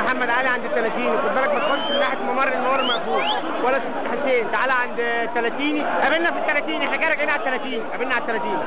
محمد علي عند 30. خد بالك ما تخش من ناحيه الممر مقفول ولا ست حسين. تعالى عند 30 قابلنا في ال 30. احنا كده راجعين على ال 30. قابلنا على ال 30.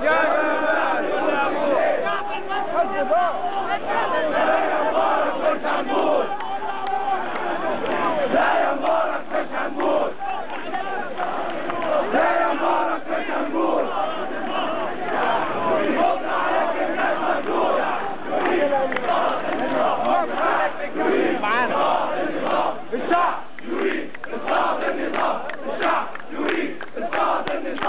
يا جمال